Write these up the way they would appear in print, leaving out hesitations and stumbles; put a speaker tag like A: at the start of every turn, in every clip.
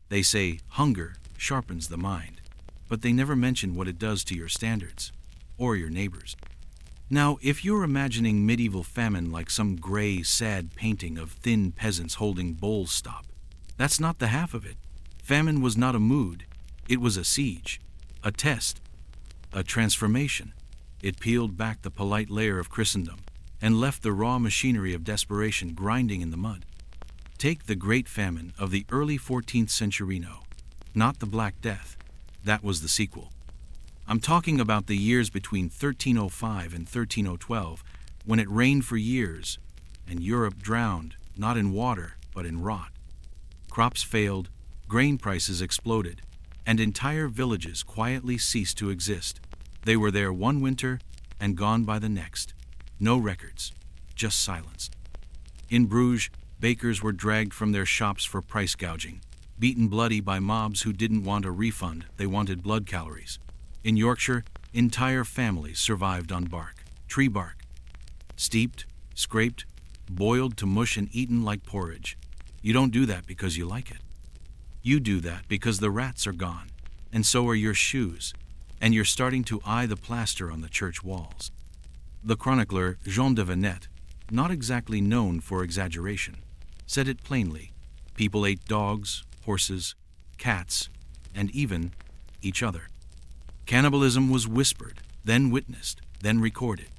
A: They say hunger sharpens the mind, but they never mention what it does to your standards, or your neighbors. Now, if you're imagining medieval famine like some gray, sad painting of thin peasants holding bowls stop, that's not the half of it. Famine was not a mood, it was a siege, a test, a transformation. It peeled back the polite layer of Christendom and left the raw machinery of desperation grinding in the mud. Take the Great Famine of the early 14th century, no, not the Black Death. That was the sequel. I'm talking about the years between 1305 and 1312, when it rained for years, and Europe drowned, not in water, but in rot. Crops failed, grain prices exploded, and entire villages quietly ceased to exist. They were there one winter and gone by the next. No records, just silence. In Bruges, bakers were dragged from their shops for price gouging, beaten bloody by mobs who didn't want a refund, they wanted blood calories. In Yorkshire, entire families survived on bark, tree bark. Steeped, scraped, boiled to mush and eaten like porridge. You don't do that because you like it. You do that because the rats are gone, and so are your shoes, and you're starting to eye the plaster on the church walls. The chronicler Jean de Venette, not exactly known for exaggeration, said it plainly. People ate dogs, horses, cats, and even each other. Cannibalism was whispered, then witnessed, then recorded.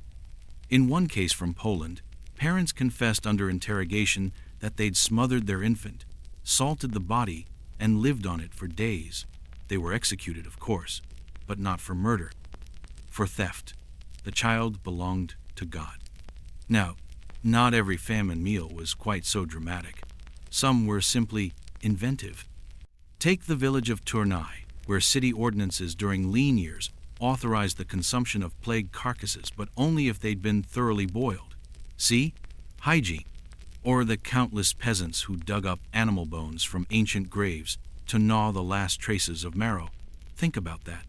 A: In one case from Poland, parents confessed under interrogation that they'd smothered their infant, salted the body, and lived on it for days. They were executed, of course, but not for murder, for theft. The child belonged to God. Now, not every famine meal was quite so dramatic. Some were simply inventive. Take the village of Tournai, where city ordinances during lean years authorized the consumption of plague carcasses, but only if they'd been thoroughly boiled. See? Hygiene. Or the countless peasants who dug up animal bones from ancient graves to gnaw the last traces of marrow. Think about that.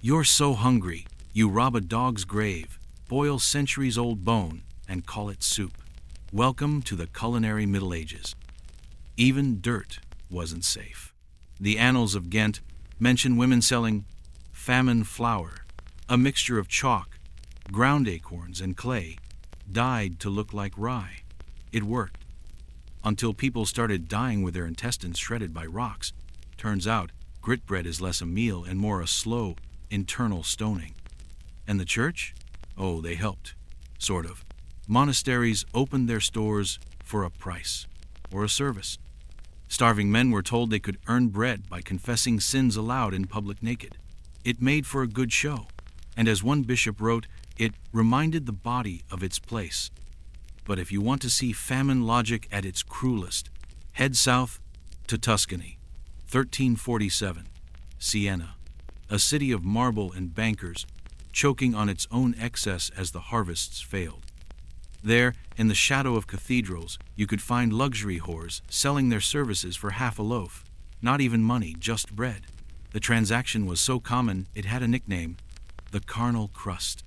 A: You're so hungry, you rob a dog's grave, boil centuries-old bone, and call it soup. Welcome to the culinary Middle Ages. Even dirt wasn't safe. The annals of Ghent mention women selling famine flour, a mixture of chalk, ground acorns, and clay, dyed to look like rye. It worked. Until people started dying with their intestines shredded by rocks. Turns out, grit bread is less a meal and more a slow, internal stoning. And the church? Oh, they helped. Sort of. Monasteries opened their stores for a price, or a service. Starving men were told they could earn bread by confessing sins aloud in public naked. It made for a good show, and as one bishop wrote, it reminded the body of its place. But if you want to see famine logic at its cruelest, head south to Tuscany, 1347, Siena, a city of marble and bankers, choking on its own excess as the harvests failed. There, in the shadow of cathedrals, you could find luxury whores selling their services for half a loaf. Not even money, just bread. The transaction was so common, it had a nickname, the carnal crust.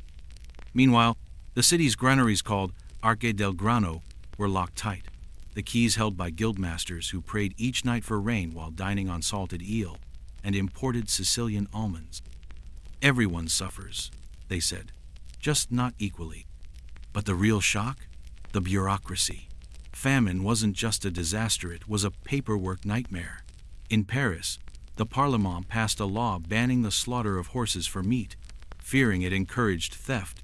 A: Meanwhile, the city's granaries called Arche del Grano were locked tight, the keys held by guildmasters who prayed each night for rain while dining on salted eel and imported Sicilian almonds. Everyone suffers, they said, just not equally. But the real shock? The bureaucracy. Famine wasn't just a disaster, it was a paperwork nightmare. In Paris, the Parlement passed a law banning the slaughter of horses for meat, fearing it encouraged theft.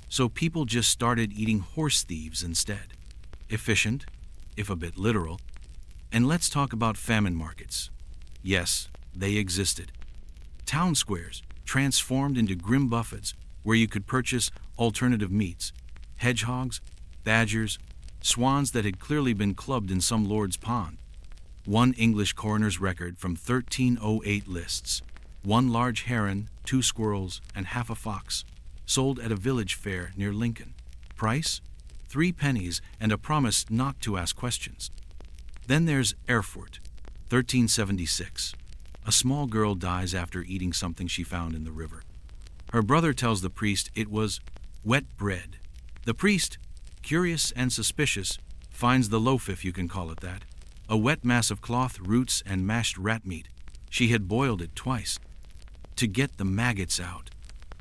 A: So people just started eating horse thieves instead. Efficient, if a bit literal. And let's talk about famine markets. Yes, they existed. Town squares transformed into grim buffets where you could purchase alternative meats, hedgehogs, badgers, swans that had clearly been clubbed in some lord's pond. One English coroner's record from 1308 lists 1 large heron, 2 squirrels, and half a fox, sold at a village fair near Lincoln. Price? 3 pennies and a promise not to ask questions. Then there's Erfurt, 1376. A small girl dies after eating something she found in the river. Her brother tells the priest it was wet bread. The priest, curious and suspicious, finds the loaf, if you can call it that, A wet mass of cloth, roots, and mashed rat meat. She had boiled it twice. To get the maggots out.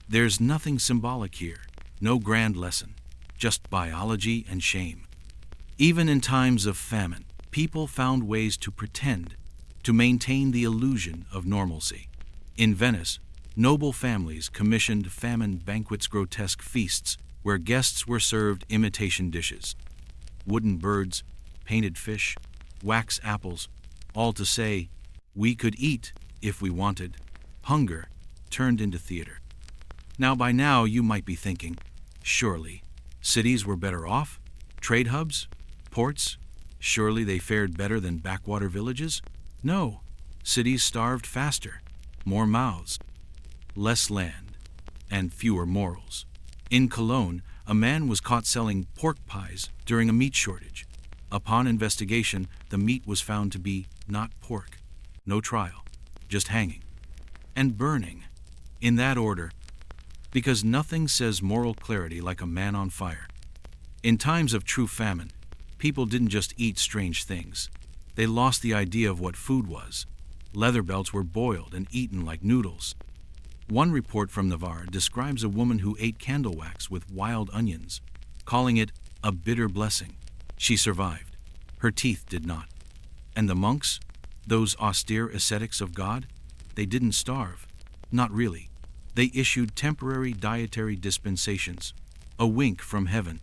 A: There's nothing symbolic here, no grand lesson, just biology and shame. Even in times of famine, people found ways to pretend, to maintain the illusion of normalcy. In Venice, noble families commissioned famine banquets, grotesque feasts, where guests were served imitation dishes. Wooden birds, painted fish, wax apples, all to say, we could eat if we wanted. Hunger turned into theater. Now by now you might be thinking, surely, cities were better off? Trade hubs? Ports? Surely they fared better than backwater villages? No, cities starved faster, more mouths, less land, and fewer morals. In Cologne, a man was caught selling pork pies during a meat shortage. Upon investigation, the meat was found to be not pork. No trial, just hanging and burning, in that order, because nothing says moral clarity like a man on fire. In times of true famine, people didn't just eat strange things. They lost the idea of what food was. Leather belts were boiled and eaten like noodles. One report from Navarre describes a woman who ate candle wax with wild onions, calling it a bitter blessing. She survived. Her teeth did not. And the monks, those austere ascetics of God, they didn't starve. Not really. They issued temporary dietary dispensations, a wink from heaven.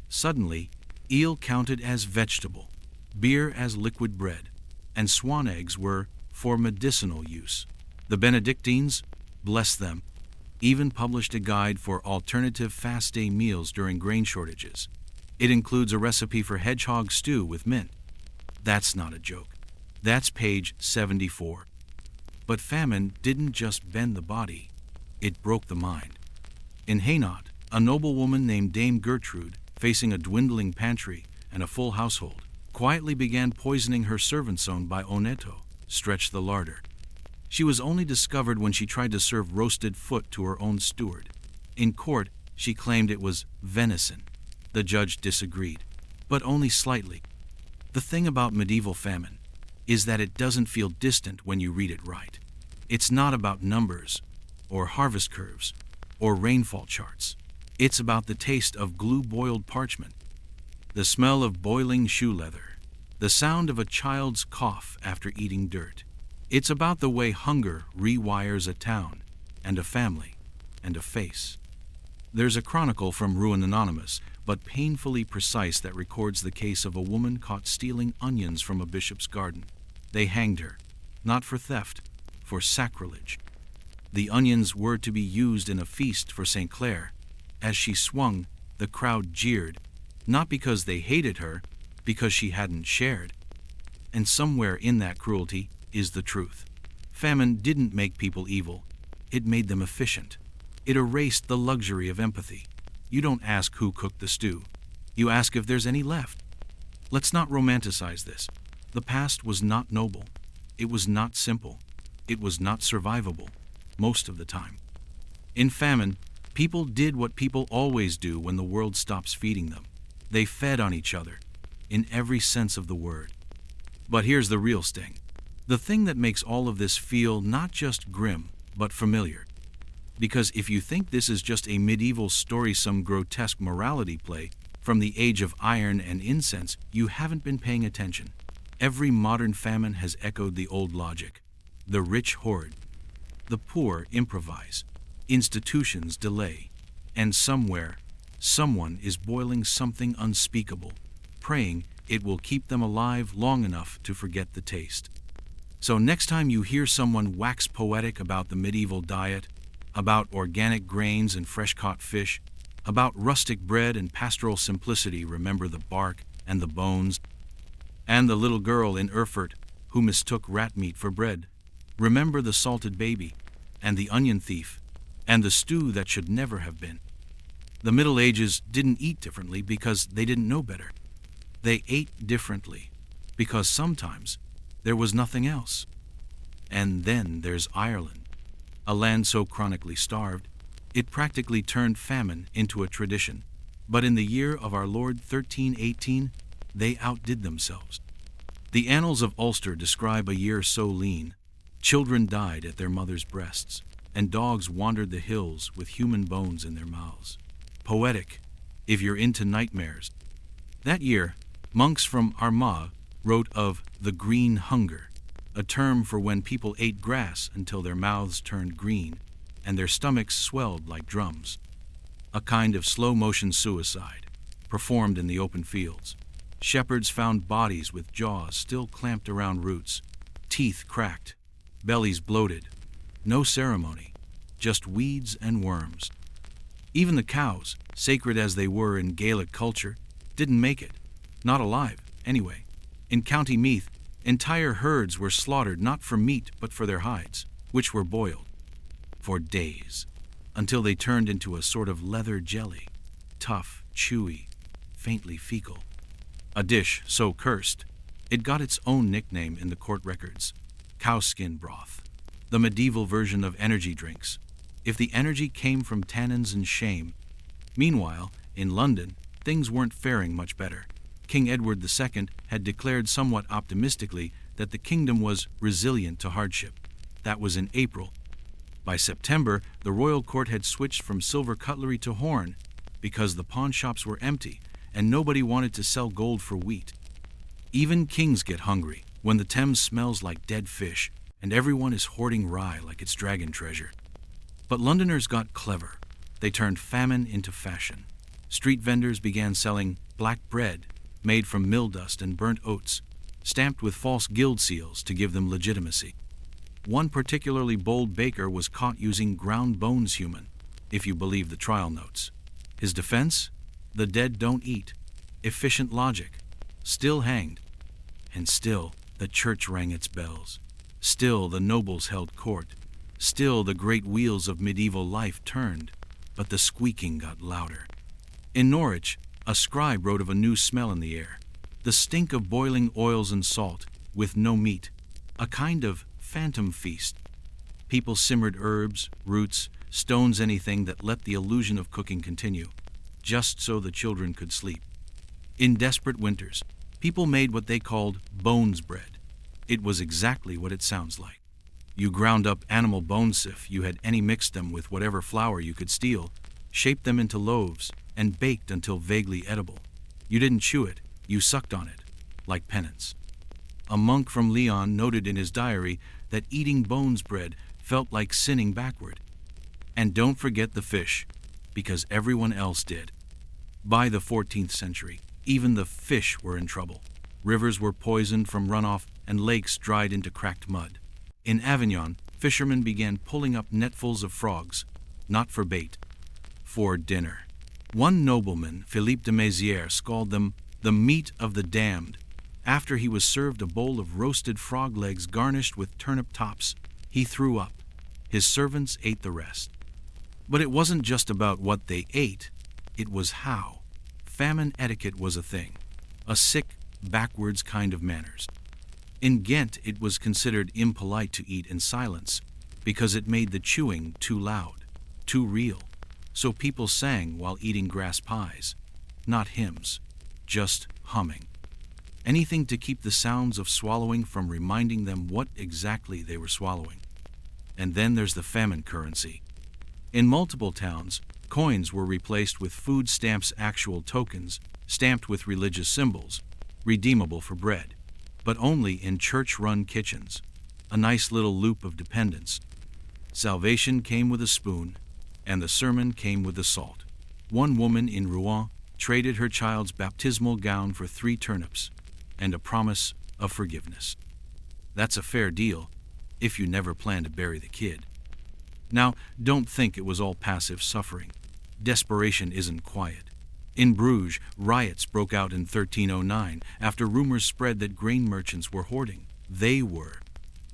A: Suddenly, eel counted as vegetable, beer as liquid bread, and swan eggs were for medicinal use. The Benedictines, bless them, even published a guide for alternative fast day meals during grain shortages. It includes a recipe for hedgehog stew with mint. That's not a joke. That's page 74. But famine didn't just bend the body, it broke the mind. In Hainaut, a noblewoman named Dame Gertrude, facing a dwindling pantry and a full household, quietly began poisoning her servant's own by Oneto, stretch the larder. She was only discovered when she tried to serve roasted foot to her own steward. In court, she claimed it was venison. The judge disagreed, but only slightly. The thing about medieval famine is that it doesn't feel distant when you read it right. It's not about numbers, or harvest curves, or rainfall charts. It's about the taste of glue-boiled parchment, the smell of boiling shoe leather, the sound of a child's cough after eating dirt. It's about the way hunger rewires a town, and a family, and a face. There's a chronicle from Ruin Anonymous, but painfully precise, that records the case of a woman caught stealing onions from a bishop's garden. They hanged her, not for theft, for sacrilege. The onions were to be used in a feast for St. Clair. As she swung, the crowd jeered, not because they hated her, because she hadn't shared. And somewhere in that cruelty is the truth. Famine didn't make people evil, it made them efficient. It erased the luxury of empathy. You don't ask who cooked the stew. You ask if there's any left. Let's not romanticize this. The past was not noble. It was not simple. It was not survivable, most of the time. In famine, people did what people always do when the world stops feeding them. They fed on each other, in every sense of the word. But here's the real sting. The thing that makes all of this feel not just grim, but familiar. Because if you think this is just a medieval story, some grotesque morality play from the age of iron and incense, you haven't been paying attention. Every modern famine has echoed the old logic. The rich hoard. The poor improvise. Institutions delay. And somewhere, someone is boiling something unspeakable, praying it will keep them alive long enough to forget the taste. So next time you hear someone wax poetic about the medieval diet, about organic grains and fresh-caught fish, about rustic bread and pastoral simplicity, remember the bark and the bones, and the little girl in Erfurt who mistook rat meat for bread. Remember the salted baby, and the onion thief, and the stew that should never have been. The Middle Ages didn't eat differently because they didn't know better. They ate differently because sometimes there was nothing else. And then there's Ireland, a land so chronically starved, it practically turned famine into a tradition. But in the year of our Lord 1318, they outdid themselves. The annals of Ulster describe a year so lean, children died at their mothers' breasts, and dogs wandered the hills with human bones in their mouths. Poetic, if you're into nightmares. That year, monks from Armagh wrote of the green hunger, a term for when people ate grass until their mouths turned green and their stomachs swelled like drums. A kind of slow-motion suicide, performed in the open fields. Shepherds found bodies with jaws still clamped around roots, teeth cracked, bellies bloated. No ceremony, just weeds and worms. Even the cows, sacred as they were in Gaelic culture, didn't make it. Not alive, anyway. In County Meath, entire herds were slaughtered not for meat but for their hides, which were boiled. For days, until they turned into a sort of leather jelly, tough, chewy, faintly fecal. A dish so cursed, it got its own nickname in the court records, cowskin broth, the medieval version of energy drinks, if the energy came from tannins and shame. Meanwhile, in London, things weren't faring much better. King Edward II had declared somewhat optimistically that the kingdom was resilient to hardship. That was in April. By September, the royal court had switched from silver cutlery to horn because the pawn shops were empty and nobody wanted to sell gold for wheat. Even kings get hungry when the Thames smells like dead fish and everyone is hoarding rye like it's dragon treasure. But Londoners got clever. They turned famine into fashion. Street vendors began selling black bread made from mill dust and burnt oats, stamped with false guild seals to give them legitimacy. One particularly bold baker was caught using ground bones human, if you believe the trial notes. His defense? The dead don't eat. Efficient logic. Still hanged. And still the church rang its bells. Still the nobles held court. Still the great wheels of medieval life turned, but the squeaking got louder. In Norwich, a scribe wrote of a new smell in the air. The stink of boiling oils and salt, with no meat. A kind of phantom feast. People simmered herbs, roots, stones, anything that let the illusion of cooking continue, just so the children could sleep. In desperate winters, people made what they called bones bread. It was exactly what it sounds like. You ground up animal bones if you had any, mixed them with whatever flour you could steal, shaped them into loaves, and baked until vaguely edible. You didn't chew it, you sucked on it, like penance. A monk from Leon noted in his diary that eating bones bread felt like sinning backward. And don't forget the fish, because everyone else did. By the 14th century, even the fish were in trouble. Rivers were poisoned from runoff and lakes dried into cracked mud. In Avignon, fishermen began pulling up netfuls of frogs, not for bait, for dinner. One nobleman, Philippe de Mézières, called them the meat of the damned. After he was served a bowl of roasted frog legs garnished with turnip tops, he threw up. His servants ate the rest. But it wasn't just about what they ate, it was how. Famine etiquette was a thing, a sick, backwards kind of manners. In Ghent, it was considered impolite to eat in silence because it made the chewing too loud, too real. So people sang while eating grass pies, not hymns, just humming. Anything to keep the sounds of swallowing from reminding them what exactly they were swallowing. And then there's the famine currency. In multiple towns, coins were replaced with food stamps, actual tokens, stamped with religious symbols, redeemable for bread, but only in church-run kitchens. A nice little loop of dependence. Salvation came with a spoon, and the sermon came with the salt. One woman in Rouen traded her child's baptismal gown for 3 turnips and a promise of forgiveness. That's a fair deal, if you never plan to bury the kid. Now, don't think it was all passive suffering. Desperation isn't quiet. In Bruges, riots broke out in 1309 after rumors spread that grain merchants were hoarding. They were.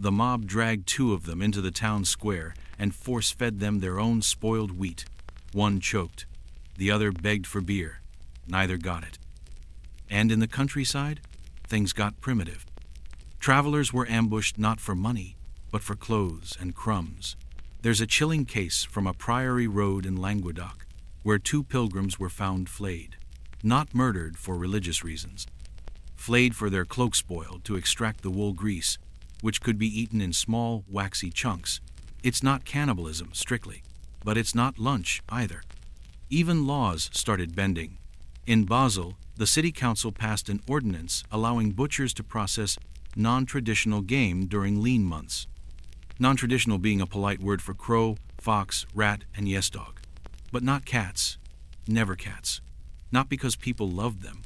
A: The mob dragged 2 of them into the town square and force-fed them their own spoiled wheat. One choked. The other begged for beer. Neither got it. And in the countryside, things got primitive. Travelers were ambushed not for money, but for clothes and crumbs. There's a chilling case from a priory road in Languedoc, where 2 pilgrims were found flayed, not murdered for religious reasons. flayed for their cloak spoil to extract the wool grease, which could be eaten in small, waxy chunks. It's not cannibalism, strictly, but it's not lunch either. Even laws started bending. In Basel, the city council passed an ordinance allowing butchers to process non-traditional game during lean months. Non-traditional being a polite word for crow, fox, rat, and yes dog. But not cats. Never cats. Not because people loved them,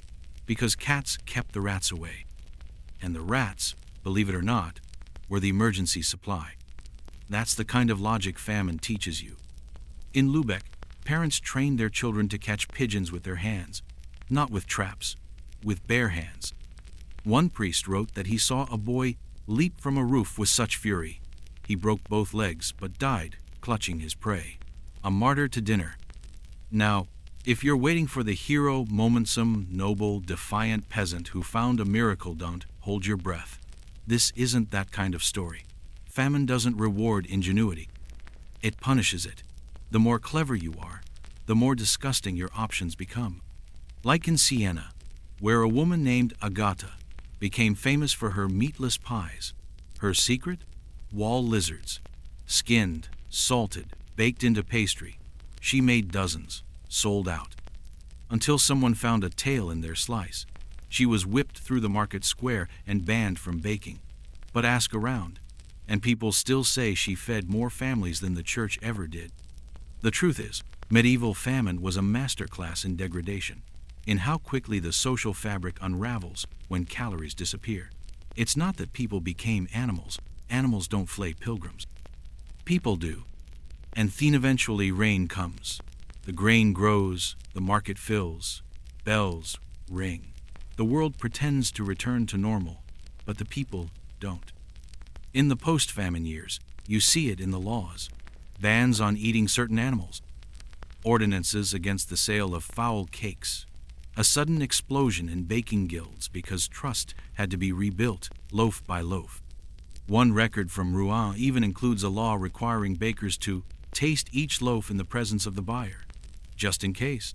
A: because cats kept the rats away. And the rats, believe it or not, were the emergency supply. That's the kind of logic famine teaches you. In Lübeck, parents trained their children to catch pigeons with their hands, not with traps, with bare hands. One priest wrote that he saw a boy leap from a roof with such fury. He broke both legs but died, clutching his prey. A martyr to dinner. Now, if you're waiting for the hero, momentsome, noble, defiant peasant who found a miracle, don't hold your breath. This isn't that kind of story. Famine doesn't reward ingenuity. It punishes it. The more clever you are, the more disgusting your options become. Like in Siena, where a woman named Agata became famous for her meatless pies. Her secret? Wall lizards. Skinned, salted, baked into pastry. She made dozens, sold out. Until someone found a tail in their slice. She was whipped through the market square and banned from baking. But ask around, and people still say she fed more families than the church ever did. The truth is, medieval famine was a masterclass in degradation, in how quickly the social fabric unravels when calories disappear. It's not that people became animals. Animals don't flay pilgrims. People do. And then eventually rain comes. The grain grows, the market fills, bells ring. The world pretends to return to normal, but the people don't. In the post-famine years, you see it in the laws. Bans on eating certain animals. Ordinances against the sale of foul cakes. A sudden explosion in baking guilds because trust had to be rebuilt, loaf by loaf. One record from Rouen even includes a law requiring bakers to taste each loaf in the presence of the buyer, just in case.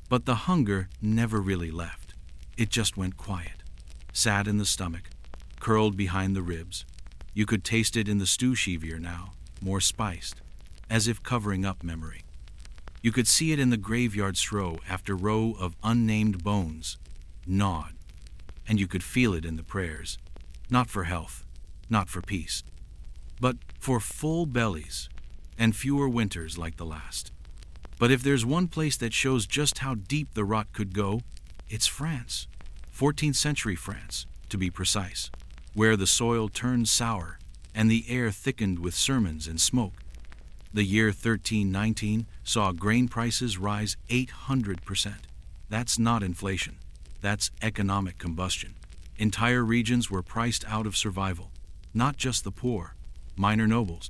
A: But the hunger never really left. It just went quiet, sat in the stomach, curled behind the ribs. You could taste it in the stew sheavier now, more spiced, as if covering up memory. You could see it in the graveyard row after row of unnamed bones, gnawed. And you could feel it in the prayers, not for health, not for peace, but for full bellies and fewer winters like the last. But if there's one place that shows just how deep the rot could go, it's France, 14th century France, to be precise, where the soil turned sour and the air thickened with sermons and smoke. The year 1319 saw grain prices rise 800%. That's not inflation. That's economic combustion. Entire regions were priced out of survival. Not just the poor, minor nobles,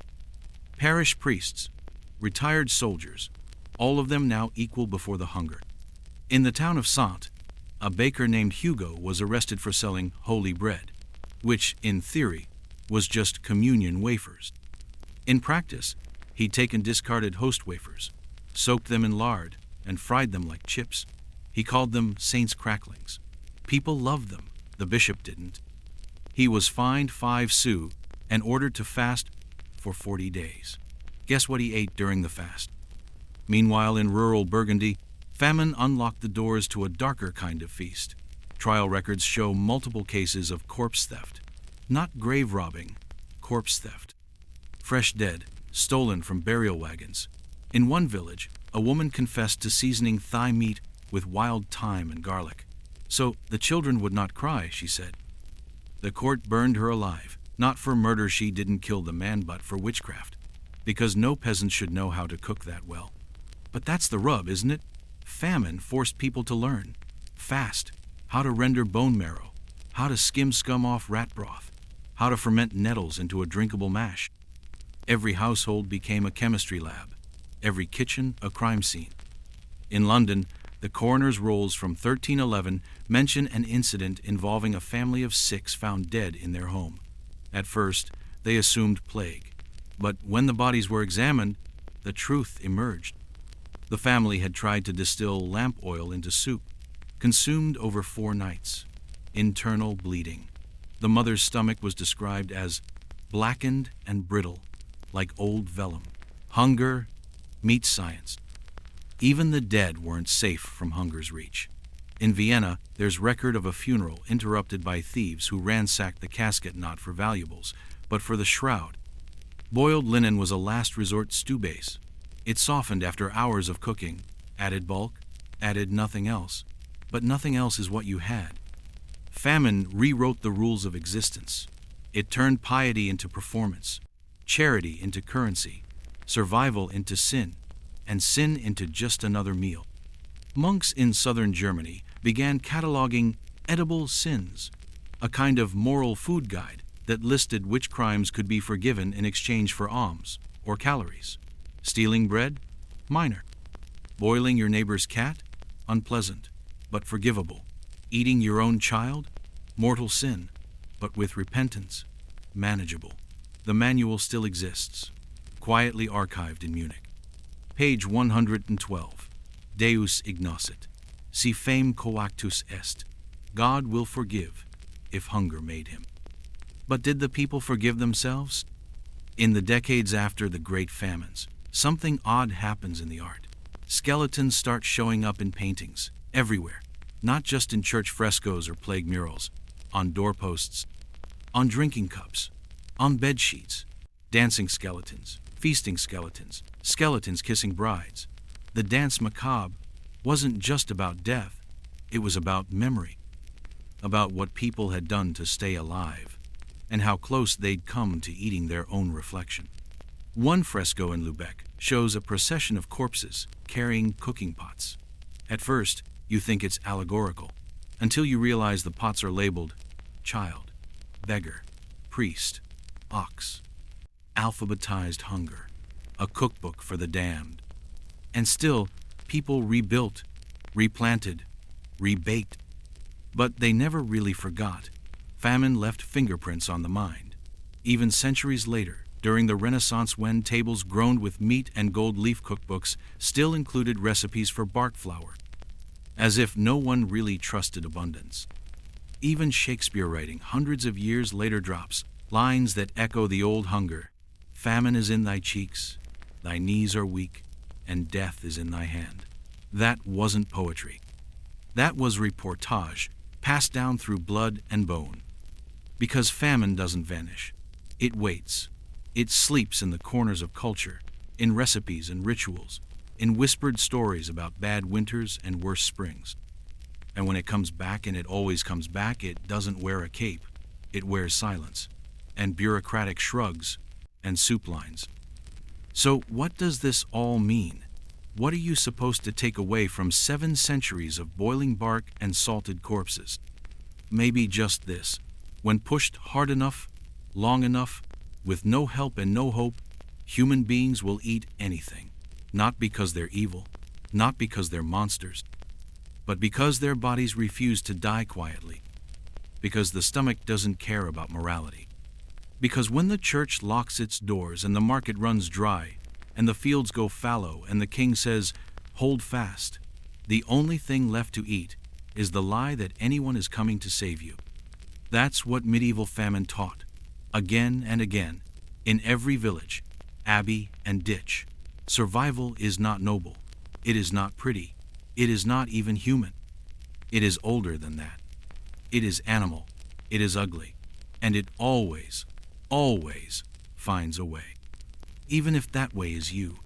A: parish priests, retired soldiers, all of them now equal before the hunger. In the town of Saintes, a baker named Hugo was arrested for selling holy bread, which, in theory, was just communion wafers. In practice, he'd taken discarded host wafers, soaked them in lard, and fried them like chips. He called them saints' cracklings. People loved them. The bishop didn't. He was fined 5 sous and ordered to fast for 40 days. Guess what he ate during the fast? Meanwhile, in rural Burgundy, famine unlocked the doors to a darker kind of feast. Trial records show multiple cases of corpse theft. Not grave robbing, corpse theft. Fresh dead, stolen from burial wagons. In one village, a woman confessed to seasoning thigh meat with wild thyme and garlic. So the children would not cry, she said. The court burned her alive, not for murder she didn't kill the man, but for witchcraft, because no peasant should know how to cook that well. But that's the rub, isn't it? Famine forced people to learn. Fast. How to render bone marrow. How to skim scum off rat broth. How to ferment nettles into a drinkable mash. Every household became a chemistry lab. Every kitchen a crime scene. In London, the coroner's rolls from 1311 mention an incident involving a family of 6 found dead in their home. At first, they assumed plague. But when the bodies were examined, the truth emerged. The family had tried to distill lamp oil into soup, consumed over 4 nights. internal bleeding. The mother's stomach was described as blackened and brittle, like old vellum. Hunger meets science. Even the dead weren't safe from hunger's reach. In Vienna, there's record of a funeral interrupted by thieves who ransacked the casket not for valuables, but for the shroud. Boiled linen was a last resort stew base. It softened after hours of cooking, added bulk, added nothing else. But nothing else is what you had. Famine rewrote the rules of existence. It turned piety into performance, charity into currency, survival into sin, and sin into just another meal. Monks in southern Germany began cataloging edible sins, a kind of moral food guide that listed which crimes could be forgiven in exchange for alms or calories. Stealing bread? Minor. Boiling your neighbor's cat? Unpleasant, but forgivable. Eating your own child? Mortal sin, but with repentance, manageable. The manual still exists, quietly archived in Munich. Page 112. Deus ignoscit. Si fame coactus est. God will forgive, if hunger made him. But did the people forgive themselves? In the decades after the Great Famines, something odd happens in the art. Skeletons start showing up in paintings, everywhere, not just in church frescoes or plague murals, on doorposts, on drinking cups, on bed sheets, dancing skeletons, feasting skeletons, skeletons kissing brides. The dance macabre wasn't just about death, it was about memory, about what people had done to stay alive, and how close they'd come to eating their own reflection. One fresco in Lubeck shows a procession of corpses carrying cooking pots. At first, you think it's allegorical, until you realize the pots are labeled child, beggar, priest, ox, alphabetized hunger, a cookbook for the damned. And still, people rebuilt, replanted, rebaked. But they never really forgot. Famine left fingerprints on the mind. Even centuries later, during the Renaissance, when tables groaned with meat and gold leaf cookbooks still included recipes for bark flour, as if no one really trusted abundance. Even Shakespeare writing hundreds of years later drops lines that echo the old hunger. Famine is in thy cheeks, thy knees are weak, and death is in thy hand. That wasn't poetry. That was reportage, passed down through blood and bone. Because famine doesn't vanish. It waits. It sleeps in the corners of culture, in recipes and rituals, in whispered stories about bad winters and worse springs. And when it comes back, and it always comes back, it doesn't wear a cape. It wears silence, and bureaucratic shrugs, and soup lines. So what does this all mean? What are you supposed to take away from 7 centuries of boiling bark and salted corpses? Maybe just this: when pushed hard enough, long enough, with no help and no hope, human beings will eat anything. Not because they're evil, not because they're monsters, but because their bodies refuse to die quietly. Because the stomach doesn't care about morality. Because when the church locks its doors and the market runs dry, and the fields go fallow, and the king says, "Hold fast," the only thing left to eat is the lie that anyone is coming to save you. That's what medieval famine taught, again and again, in every village, abbey and ditch. Survival is not noble. It is not pretty. It is not even human. It is older than that. It is animal. It is ugly. And it always, always finds a way. Even if that way is you.